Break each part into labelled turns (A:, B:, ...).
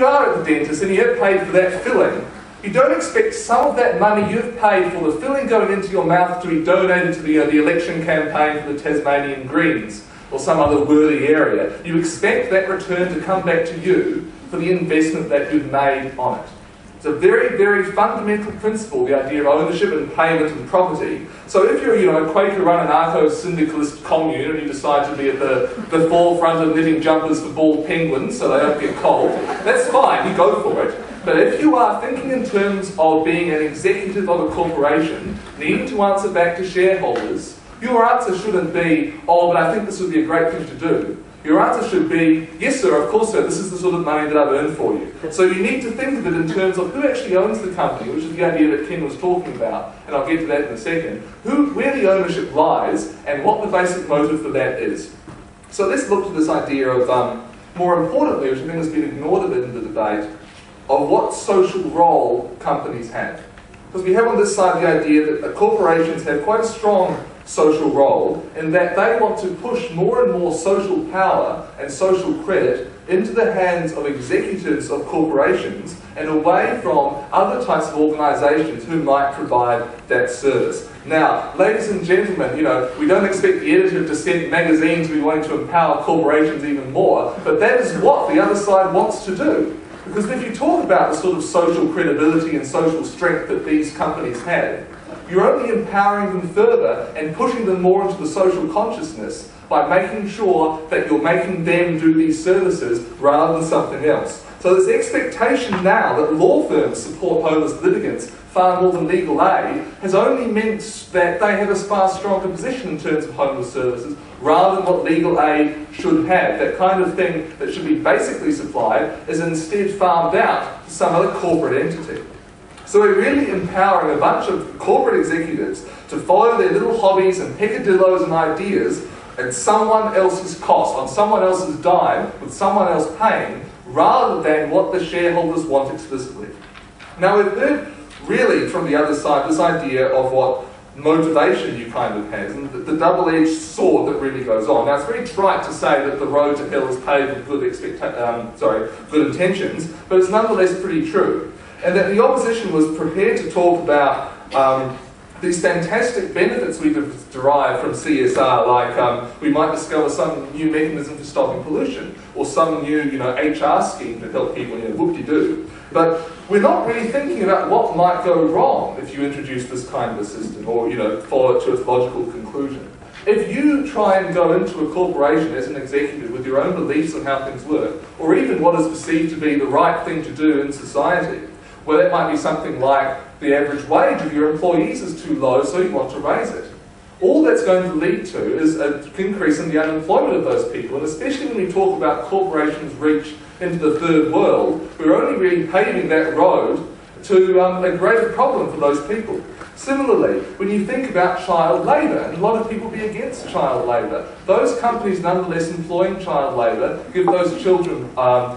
A: you are at the dentist and you have paid for that filling, you don't expect some of that money you've paid for the filling going into your mouth to be donated to the election campaign for the Tasmanian Greens or some other worthy area. You expect that return to come back to you for the investment that you've made on it. It's a very, very fundamental principle, the idea of ownership and payment and property. So if you're, a Quaker-run anarcho-syndicalist commune and you decide to be at the forefront of knitting jumpers for bald penguins so they don't get cold, that's fine, you go for it. But if you are thinking in terms of being an executive of a corporation, needing to answer back to shareholders, your answer shouldn't be, oh, but I think this would be a great thing to do. Your answer should be, yes sir, of course sir, this is the sort of money that I've earned for you. So you need to think of it in terms of who actually owns the company, which is the idea that Ken was talking about, and I'll get to that in a second. Where the ownership lies, and what the basic motive for that is. So let's look to this idea of, more importantly, which I think has been ignored a bit in the debate, of what social role companies have. Because we have on this side the idea that corporations have quite a strong social role in that they want to push more and more social power and social credit into the hands of executives of corporations and away from other types of organisations who might provide that service. Now, ladies and gentlemen, we don't expect the editor of Dissent magazine to be wanting to empower corporations even more, but that is what the other side wants to do. Because if you talk about the sort of social credibility and social strength that these companies have, you're only empowering them further and pushing them more into the social consciousness by making sure that you're making them do these services rather than something else. So this expectation now that law firms support homeless litigants far more than legal aid has only meant that they have a far stronger position in terms of homeless services rather than what legal aid should have. That kind of thing that should be basically supplied is instead farmed out to some other corporate entity. So we're really empowering a bunch of corporate executives to follow their little hobbies and peccadillos and ideas at someone else's cost, on someone else's dime, with someone else paying, rather than what the shareholders want explicitly. Now we've heard really from the other side this idea of what motivation you kind of have, and the double-edged sword that really goes on. Now it's very trite to say that the road to hell is paved with good intentions, but it's nonetheless pretty true. And that the opposition was prepared to talk about these fantastic benefits we've derived from CSR, like we might discover some new mechanism for stopping pollution, or some new HR scheme to help people, whoop-de-doo. But we're not really thinking about what might go wrong if you introduce this kind of a system, or follow it to its logical conclusion. If you try and go into a corporation as an executive with your own beliefs on how things work, or even what is perceived to be the right thing to do in society, well, that might be something like the average wage of your employees is too low, so you want to raise it. All that's going to lead to is an increase in the unemployment of those people, and especially when we talk about corporations' reach into the third world, we're only really paving that road to a greater problem for those people. Similarly, when you think about child labour, and a lot of people be against child labour, those companies nonetheless employing child labour give those children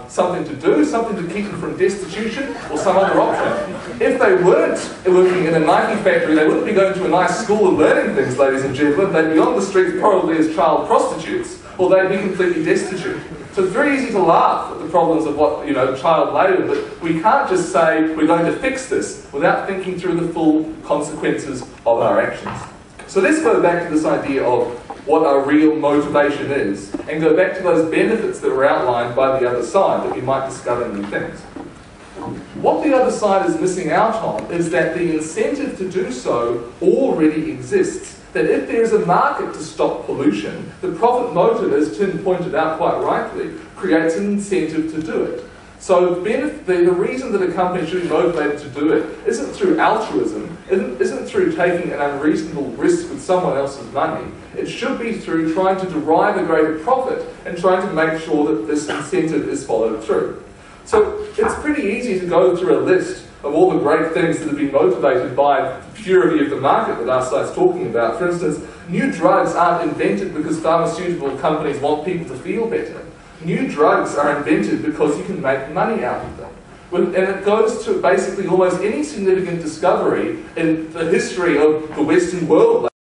A: something to do, something to keep them from destitution, or some other option. If they weren't working in a Nike factory, they wouldn't be going to a nice school and learning things, ladies and gentlemen. They'd be on the streets probably as child prostitutes, or they'd be completely destitute. So it's very easy to laugh at the problems of what, child labour, but we can't just say we're going to fix this without thinking through the full consequences of our actions. So let's go back to this idea of what our real motivation is, and go back to those benefits that were outlined by the other side that we might discover new things. What the other side is missing out on is that the incentive to do so already exists. That if there is a market to stop pollution, the profit motive, as Tim pointed out quite rightly, creates an incentive to do it. So the reason that a company should be motivated to do it isn't through altruism, isn't through taking an unreasonable risk with someone else's money. It should be through trying to derive a greater profit and trying to make sure that this incentive is followed through. So it's pretty easy to go through a list of all the great things that have been motivated by the purity of the market that our site's talking about. For instance, new drugs aren't invented because pharmaceutical companies want people to feel better. New drugs are invented because you can make money out of them. And it goes to basically almost any significant discovery in the history of the Western world.